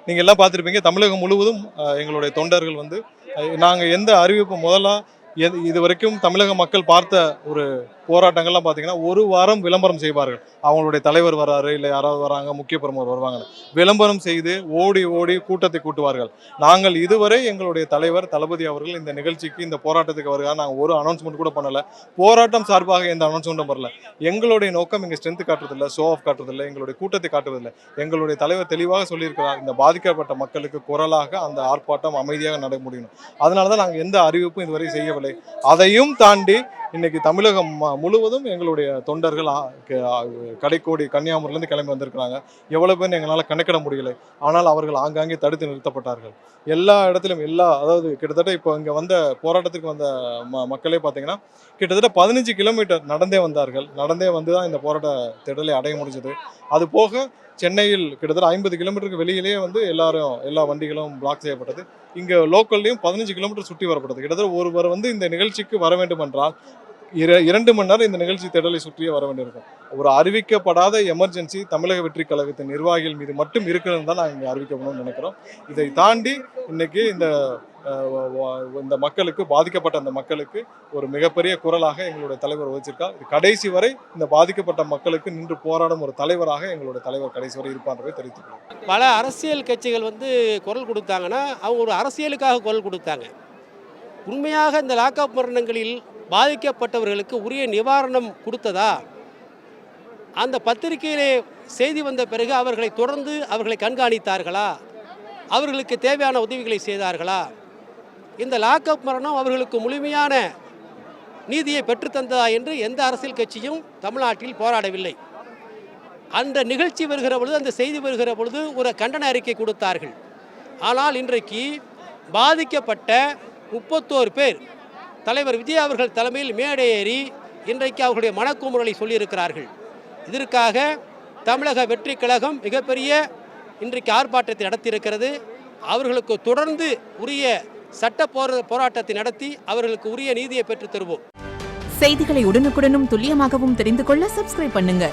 நீங்கள் எல்லாம் பார்த்துருப்பீங்க, தமிழகம் முழுவதும் எங்களுடைய தொண்டர்கள் வந்து நாங்கள் எந்த அறிவிப்பு முதல்ல இது வரைக்கும் தமிழக மக்கள் பார்த்த ஒரு போராட்டங்கள்லாம் பார்த்தீங்கன்னா, ஒரு வாரம் விளம்பரம் செய்வார்கள். அவங்களுடைய தலைவர் வராரு, இல்லை யாராவது வராங்க, முக்கிய பிரமுகர் வருவாங்க. விளம்பரம் செய்து ஓடி ஓடி கூட்டத்தை கூட்டுவார்கள். நாங்கள் இதுவரை எங்களுடைய தலைவர் தளபதி அவர்கள் இந்த நிகழ்ச்சிக்கு, இந்த போராட்டத்துக்கு வருகிறார், நாங்கள் ஒரு அனௌன்ஸ்மெண்ட் கூட பண்ணல. போராட்டம் சார்பாக எந்த அனௌன்ஸ்மெண்ட்டும் வரல. எங்களுடைய நோக்கம் இங்கே ஸ்ட்ரென்த் காட்டுறதில்லை, ஷோ ஆஃப் காட்டுறதில்லை, எங்களுடைய கூட்டத்தை காட்டுவதில்லை. எங்களுடைய தலைவர் தெளிவாக சொல்லியிருக்கிறார், இந்த பாதிக்கப்பட்ட மக்களுக்கு குரலாக அந்த ஆர்ப்பாட்டம் அமைதியாக நட முடியணும். அதனால தான் நாங்கள் எந்த அறிவிப்பும் இதுவரை செய்யவில்லை. அதையும் தாண்டி இன்னைக்கு தமிழகம் முழுவதும் எங்களுடைய தொண்டர்கள் கடைக்கோடி கன்னியாகுமரியிலேருந்து கிளம்பி வந்திருக்கிறாங்க. எவ்வளோ பேர் எங்களால் கணக்கிட முடியலை. ஆனால் அவர்கள் ஆங்காங்கே தடுத்து நிறுத்தப்பட்டார்கள். எல்லா இடத்திலும் அதாவது கிட்டத்தட்ட இப்போ இங்கே வந்த போராட்டத்துக்கு வந்த மக்களே பார்த்தீங்கன்னா கிட்டத்தட்ட 15 கிலோமீட்டர் நடந்தே வந்தார்கள். நடந்தே வந்து தான் இந்த போராட்ட திடலை அடைய முடிஞ்சது. அது போக சென்னையில் கிட்டத்தட்ட 50 கிலோமீட்டருக்கு வெளியிலேயே வந்து எல்லா வண்டிகளும் பிளாக் செய்யப்பட்டது. இங்கே லோக்கல்லையும் 15 கிலோமீட்டர் சுற்றி வரப்பட்டது. கிட்டத்தட்ட ஒருவர் வந்து இந்த நிகழ்ச்சிக்கு வர வேண்டும் என்றால் 2 மணி நேரம் இந்த நிகழ்ச்சி திடலை சுற்றியே வர வேண்டியிருக்கும். ஒரு அறிவிக்கப்படாத எமர்ஜென்சி தமிழக வெற்றி கழகத்தின் நிர்வாகிகள் மீது மட்டும் இருக்கிறது தான் நாங்கள் இங்கே அறிவிக்கணும்னு நினைக்கிறோம். இதை தாண்டி இன்னைக்கு இந்த மக்களுக்கு, பாதிக்கப்பட்ட அந்த மக்களுக்கு ஒரு மிகப்பெரிய குரலாக எங்களுடைய தலைவர் வச்சிருக்கார். இது கடைசி வரை இந்த பாதிக்கப்பட்ட மக்களுக்கு நின்று போராடும் ஒரு தலைவராக எங்களுடைய தலைவர் கடைசி வரை இருப்பான்றதை தெரிவித்துக்கிறோம். பல அரசியல் கட்சிகள் குரல் கொடுத்தாங்கன்னா அவங்க ஒரு அரசியலுக்காக குரல் கொடுத்தாங்க. உண்மையாக இந்த லாக்அப் மரணங்களில் பாதிக்கப்பட்டவர்களுக்கு உரிய நிவாரணம் கொடுத்ததா? அந்த பத்திரிகையிலே செய்தி வந்த பிறகு அவர்களை தொடர்ந்து அவர்களை கண்காணித்தார்களா? அவர்களுக்கு தேவையான உதவிகளை செய்தார்களா? இந்த லாக்அப் மரணம் அவர்களுக்கு முழுமையான நீதியை பெற்றுத்தந்ததா என்று எந்த அரசியல் கட்சியும் தமிழ்நாட்டில் போராடவில்லை. அந்த நிகழ்ச்சி வருகிற பொழுது, அந்த செய்தி வருகிற பொழுது ஒரு கண்டன அறிக்கை கொடுத்தார்கள். ஆனால் இன்றைக்கு பாதிக்கப்பட்ட 31 பேர் தலைவர் விஜய் அவர்கள் தலைமையில் மேடை ஏறி இன்றைக்கு அவர்களுடைய மனக்குமுறலை சொல்லியிருக்கிறார்கள். இதற்காக தமிழக வெற்றி கழகம் மிகப்பெரிய இன்றைக்கு ஆர்ப்பாட்டத்தை நடத்தியிருக்கிறது. அவர்களுக்கு தொடர்ந்து உரிய சட்ட போராட்டத்தை நடத்தி அவர்களுக்கு உரிய நீதியை பெற்றுத் தருவோம். செய்திகளை உடனுக்குடனும் துல்லியமாகவும் தெரிந்து கொள்ள சப்ஸ்கிரைப் பண்ணுங்க.